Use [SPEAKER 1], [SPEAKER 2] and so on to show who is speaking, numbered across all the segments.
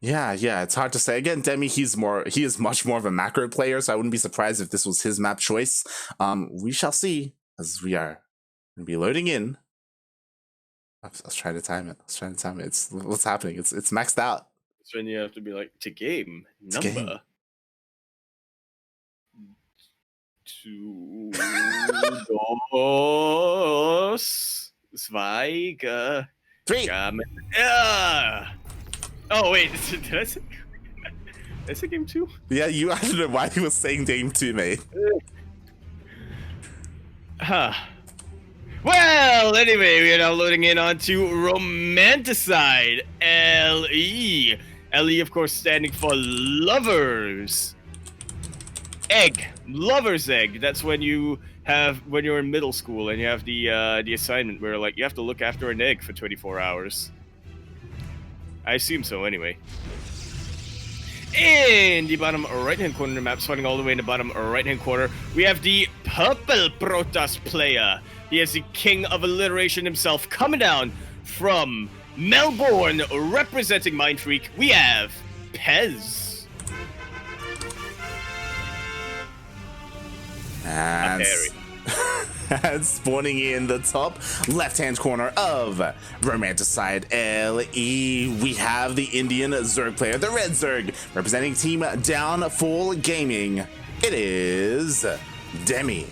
[SPEAKER 1] Yeah, it's hard to say. Again, Demi, he is much more of a macro player, so I wouldn't be surprised if this was his map choice. We shall see as we are going to be loading in. I was trying to time it. It's what's happening. It's maxed out.
[SPEAKER 2] It's when you have to be like to game number.
[SPEAKER 1] Game.
[SPEAKER 2] Two, dos, zwei,
[SPEAKER 1] three.
[SPEAKER 2] Yeah. Oh wait, did I say? Did I say game 2?
[SPEAKER 1] Yeah, I don't know why he was saying game 2, mate.
[SPEAKER 2] Huh. Well, anyway, we are now loading in onto Romanticide, LE. LE, of course, standing for Lovers Egg. Lover's Egg. That's when you're in middle school and you have the assignment where like you have to look after an egg for 24 hours. I assume so, anyway. In the bottom right-hand corner of the map, starting all the way in the bottom right-hand corner, we have the purple Protoss player. He is the king of alliteration himself, coming down from Melbourne, representing Mindfreak. We have Pezz.
[SPEAKER 1] And spawning in the top left-hand corner of Romanticide LE, we have the Indian Zerg player, the Red Zerg, representing Team Downfall Gaming. It is Demi.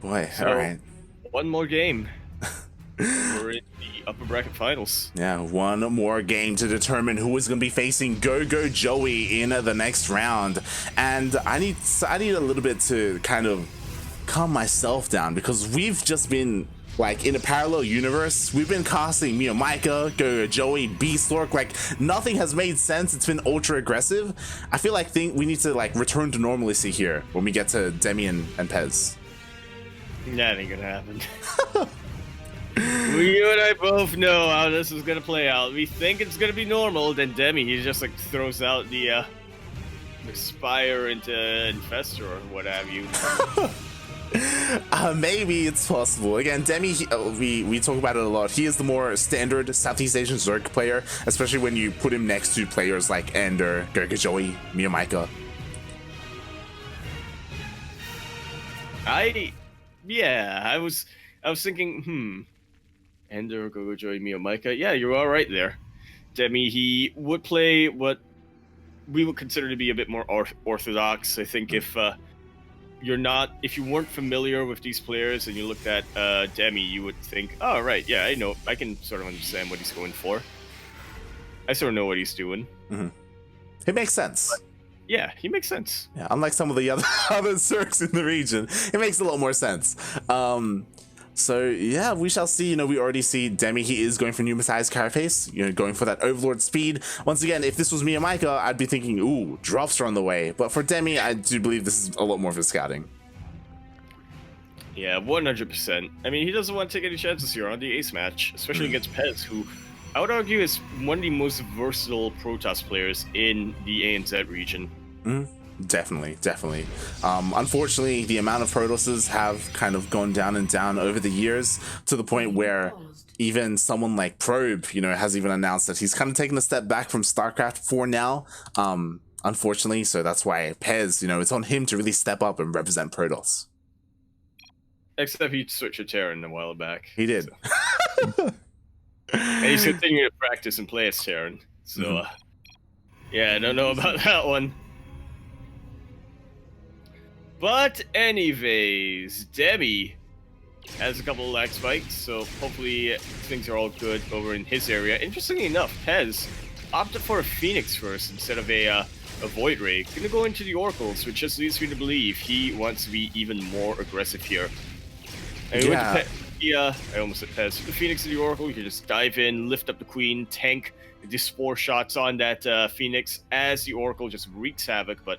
[SPEAKER 1] Boy,
[SPEAKER 2] so,
[SPEAKER 1] all right.
[SPEAKER 2] One more game. We're in the upper bracket finals.
[SPEAKER 1] Yeah, one more game to determine who is going to be facing Go Joey in the next round. And I need a little bit to kind of calm myself down, because we've just been like in a parallel universe. We've been casting Mio Micah, Go Joey, Beastlork. Like nothing has made sense. It's been ultra aggressive. I feel like we need to like return to normalcy here when we get to Demi and Pezz.
[SPEAKER 2] That ain't gonna happen. You and I both know how this is gonna play out. We think it's gonna be normal, then Demi, he just like throws out the Spire into Infestor or what have you.
[SPEAKER 1] Maybe it's possible. Again, Demi, we talk about it a lot. He is the more standard Southeast Asian Zerg player, especially when you put him next to players like Ender, Joey, Mio Micah.
[SPEAKER 2] I was thinking, Ender, Go Joey, Mio Micah. Yeah, you're all right there. Demi, he would play what we would consider to be a bit more orthodox. I think if you weren't familiar with these players and you looked at Demi, you would think, oh, right, yeah, I know. I can sort of understand what he's going for. I sort of know what he's doing.
[SPEAKER 1] Mm-hmm. It makes sense.
[SPEAKER 2] But, yeah, he makes sense.
[SPEAKER 1] Yeah, unlike some of the other Zergs in the region, it makes a lot more sense. So yeah, we shall see. We already see Demi, he is going for pneumatized carapace, going for that Overlord speed. Once again, if this was Mio Micah, I'd be thinking, ooh, drops are on the way. But for Demi, I do believe this is a lot more for scouting.
[SPEAKER 2] Yeah, 100%. I mean, he doesn't want to take any chances here on the ace match, especially against Pezz, who I would argue is one of the most versatile Protoss players in the ANZ region.
[SPEAKER 1] Definitely. Unfortunately, the amount of Protosses have kind of gone down and down over the years, to the point where even someone like Probe, has even announced that he's kind of taken a step back from StarCraft for now. Unfortunately, so that's why Pezz, it's on him to really step up and represent Protoss.
[SPEAKER 2] Except he switched to Terran a while back.
[SPEAKER 1] He did.
[SPEAKER 2] So. And he's continuing to practice and play as Terran. So, yeah, I don't know about that one. But anyways, Demi has a couple of lag spikes, so hopefully things are all good over in his area. Interestingly enough, Pezz opted for a Phoenix first instead of a Void Ray. Gonna go into the Oracles, which just leads me to believe he wants to be even more aggressive here. And I almost said Pezz. The Phoenix and the Oracle, you can just dive in, lift up the Queen, tank the Spore shots on that Phoenix as the Oracle just wreaks havoc, but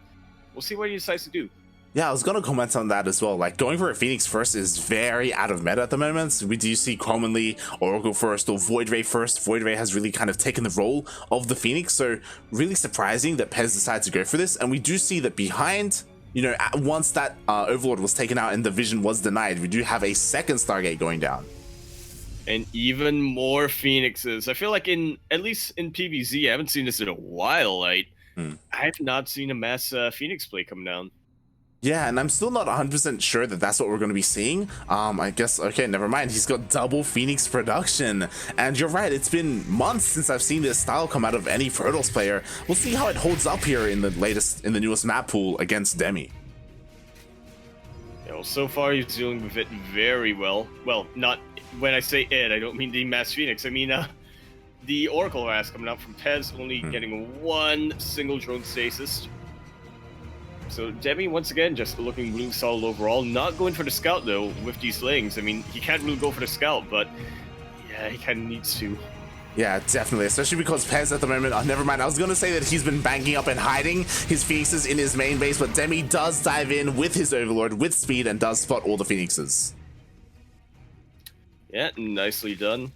[SPEAKER 2] we'll see what he decides to do.
[SPEAKER 1] Yeah, I was going to comment on that as well. Like, going for a Phoenix first is very out of meta at the moment. We do see commonly Oracle first or Void Ray first. Void Ray has really kind of taken the role of the Phoenix, so really surprising that Pezz decided to go for this. And we do see that behind you know, once that Overlord was taken out and the vision was denied, we do have a second Stargate going down.
[SPEAKER 2] And even more Phoenixes. I feel like at least in PvZ, I haven't seen this in a while. Like, I've not seen a mass Phoenix play come down.
[SPEAKER 1] Yeah, and I'm still not 100% sure that that's what we're going to be seeing. I guess, okay, never mind. He's got double Phoenix production. And you're right, it's been months since I've seen this style come out of any Protoss player. We'll see how it holds up here in the newest map pool against Demi.
[SPEAKER 2] You know, so far he's dealing with it very well. Well, not when I say it, I don't mean the mass Phoenix. I mean the Oracle Ras coming out from Pezz, only getting one single drone stasis. So Demi, once again, just looking really solid overall. Not going for the scout, though, with these lanes. I mean, he can't really go for the scout, but yeah, he kind of needs to.
[SPEAKER 1] Yeah, definitely, especially because Pezz at the moment, never mind, I was going to say that he's been banking up and hiding his Phoenixes in his main base, but Demi does dive in with his Overlord, with speed, and does spot all the Phoenixes.
[SPEAKER 2] Yeah, nicely done.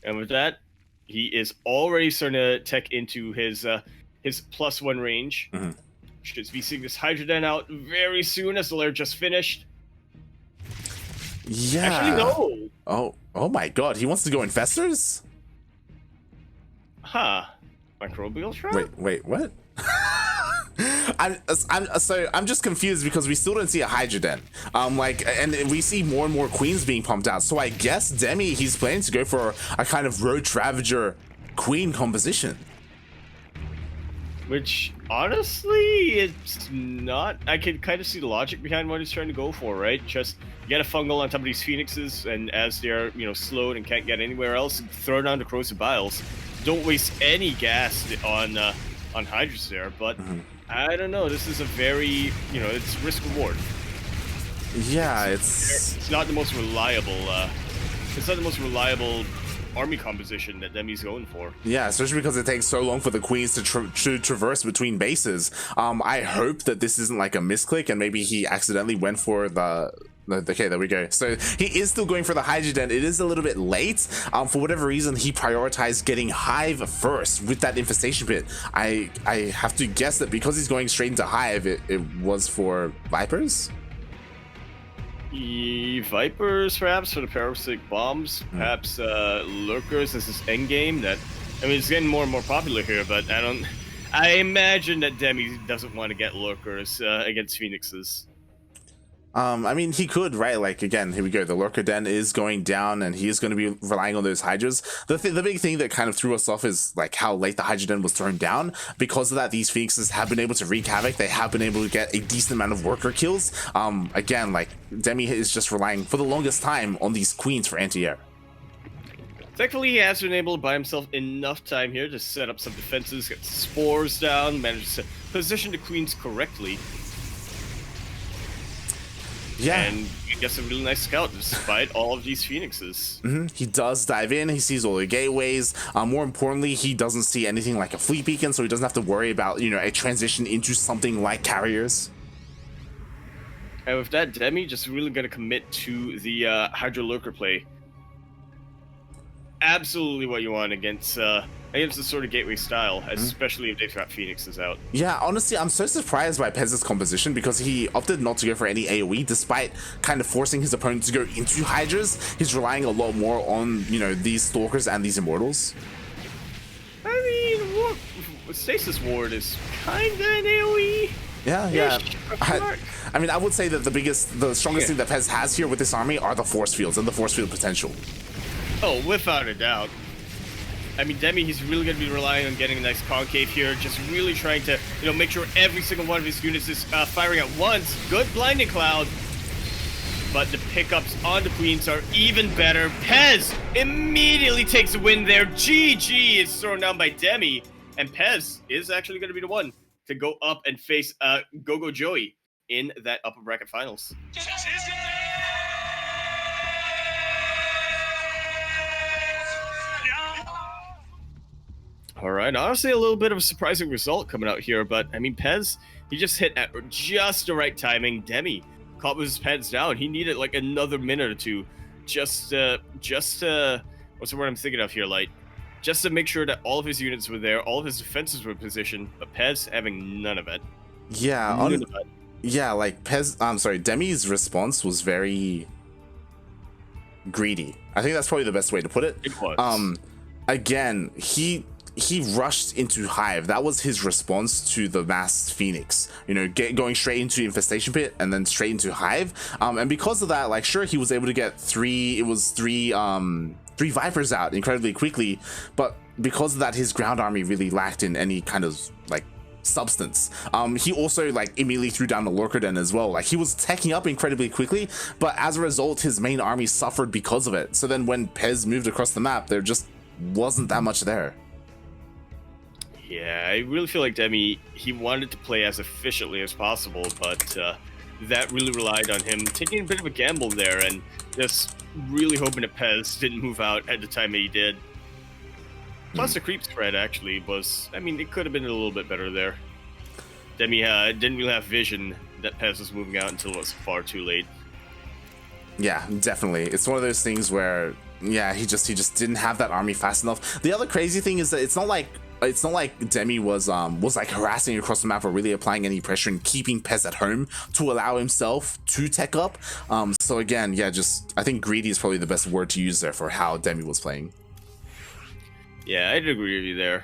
[SPEAKER 2] And with that, he is already starting to tech into his +1 range. Should be seeing this Hydroden out very soon, as the lair just finished.
[SPEAKER 1] Yeah.
[SPEAKER 2] Actually, no.
[SPEAKER 1] Oh my god, he wants to go Infestors?
[SPEAKER 2] Huh. Microbial trap?
[SPEAKER 1] Wait, what? I'm just confused because we still don't see a Hydroden. And we see more and more queens being pumped out. So I guess Demi, he's planning to go for a kind of Roach Ravager queen composition.
[SPEAKER 2] Which, honestly, it's not. I can kind of see the logic behind what he's trying to go for, right? Just get a fungal on top of these Phoenixes, and as they're, you know, slowed and can't get anywhere else, throw down the Corrosive Biles. Don't waste any gas on Hydras there, but I don't know. This is a very, you know, it's risk-reward.
[SPEAKER 1] Yeah,
[SPEAKER 2] it's not the most reliable, it's not the most reliable army composition that Demi's going for.
[SPEAKER 1] Yeah, especially because it takes so long for the queens to traverse between bases. I hope that this isn't like a misclick and maybe he accidentally went for okay, there we go. So he is still going for the Hydroden. It is a little bit late. For whatever reason, he prioritized getting Hive first with that infestation pit. I have to guess that because he's going straight into Hive, it was for Vipers?
[SPEAKER 2] Vipers, perhaps, for the parasitic bombs, perhaps lurkers as his endgame. That, I mean, it's getting more and more popular here, but I imagine that Demi doesn't want to get lurkers against Phoenixes.
[SPEAKER 1] I mean, he could, right? Like, again, here we go. The Lurker Den is going down, and he is going to be relying on those Hydras. The big thing that kind of threw us off is, like, how late the Hydra Den was thrown down. Because of that, these Phoenixes have been able to wreak havoc. They have been able to get a decent amount of worker kills. Again, like, Demi is just relying, for the longest time, on these Queens for anti-air.
[SPEAKER 2] Thankfully, he has been able to buy himself enough time here to set up some defenses, get spores down, manage to position the Queens correctly.
[SPEAKER 1] Yeah.
[SPEAKER 2] And he gets a really nice scout despite all of these Phoenixes.
[SPEAKER 1] He does dive in, he sees all the gateways. More importantly, he doesn't see anything like a fleet beacon, so he doesn't have to worry about, you know, a transition into something like carriers.
[SPEAKER 2] And with that, Demi just really gonna commit to the Hydra Lurker play. Absolutely what you want against the sort of gateway style, especially if they've got Phoenixes out.
[SPEAKER 1] Yeah, honestly, I'm so surprised by Pezz's composition because he opted not to go for any AoE despite kind of forcing his opponent to go into Hydras. He's relying a lot more on, you know, these Stalkers and these Immortals.
[SPEAKER 2] I mean, Stasis Ward is kinda an AoE.
[SPEAKER 1] Yeah. I mean, I would say that the strongest thing that Pezz has here with this army are the force fields and the force field potential.
[SPEAKER 2] Oh, without a doubt. I mean, Demi, he's really going to be relying on getting a nice concave here, just really trying to, you know, make sure every single one of his units is firing at once. Good Blinding Cloud. But the pickups on the Queens are even better. Pezz immediately takes a win there. GG is thrown down by Demi. And Pezz is actually going to be the one to go up and face Go-Go Joey in that upper bracket finals. All right, honestly, a little bit of a surprising result coming out here, but I mean, Pezz, he just hit at just the right timing. Demi caught with his pants down. He needed like another minute or two just what's the word I'm thinking of here, Light? Just to make sure that all of his units were there, all of his defenses were positioned, but Pezz having none of it.
[SPEAKER 1] Yeah, yeah, like Pezz, I'm sorry, Demi's response was very greedy. I think that's probably the best way to put it.
[SPEAKER 2] It was.
[SPEAKER 1] Again, he rushed into Hive. That was his response to the masked Phoenix. You know, going straight into Infestation Pit and then straight into Hive. And because of that, like, sure, he was able to get three Vipers out incredibly quickly, but because of that, his ground army really lacked in any kind of like substance. He also like immediately threw down the Lurker Den as well. Like, he was teching up incredibly quickly, but as a result, his main army suffered because of it. So then when Pezz moved across the map, there just wasn't that much there.
[SPEAKER 2] Yeah, I really feel like Demi, he wanted to play as efficiently as possible, but that really relied on him taking a bit of a gamble there and just really hoping that Pezz didn't move out at the time that he did. Plus, the creep spread actually was, I mean, it could have been a little bit better there. Demi didn't really have vision that Pezz was moving out until it was far too late.
[SPEAKER 1] Yeah, definitely. It's one of those things where, yeah, he just didn't have that army fast enough. The other crazy thing is that it's not like Demi was like harassing across the map or really applying any pressure and keeping Pezz at home to allow himself to tech up. So again, yeah, just I think greedy is probably the best word to use there for how Demi was playing.
[SPEAKER 2] Yeah, I'd agree with you there.